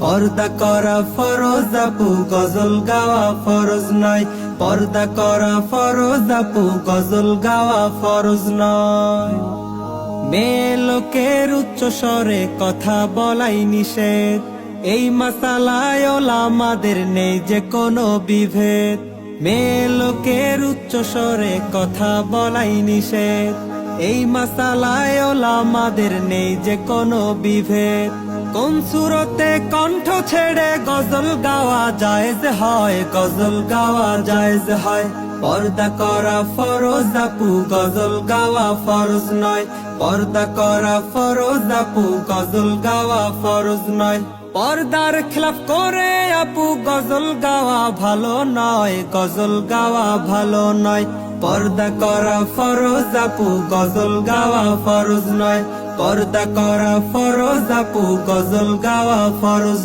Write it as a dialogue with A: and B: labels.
A: পর্দা করা ফরজ আপু, গজল গাওয়া ফরজ নয়। পর্দা করা ফরজ আপু, গজল গাওয়া ফরজ নয়। মেয়ে লোকের উচ্চ স্বরে কথা বলাই নিষেধ, এই মাসালায় ওলামাদের নেই যে কোনো বিভেদ। মেয়ে লোকের উচ্চ স্বরে কথা বলাই নিষেধ, এই মাসালায় ওলামাদের নেই যে কোনো বিভেদ। কোন সুরতে কণ্ঠ ছেড়ে গজল গাওয়া জায়েজ হয়, গজল গাওয়া জায়েজ হয়। পর্দা করা ফরজ আপু, গজল গাওয়া ফরজ নয়। পর্দা করা ফরজ আপু, গজল গাওয়া ফরজ নয়। পর্দার খেলাফ করে আপু গজল গাওয়া ভালো নয়, গজল গাওয়া ভালো নয়। পর্দা করা ফরজ আপু, গজল গাওয়া ফরজ নয়। পর্দা করা ফরজ আপু, গজল গাওয়া ফরজ।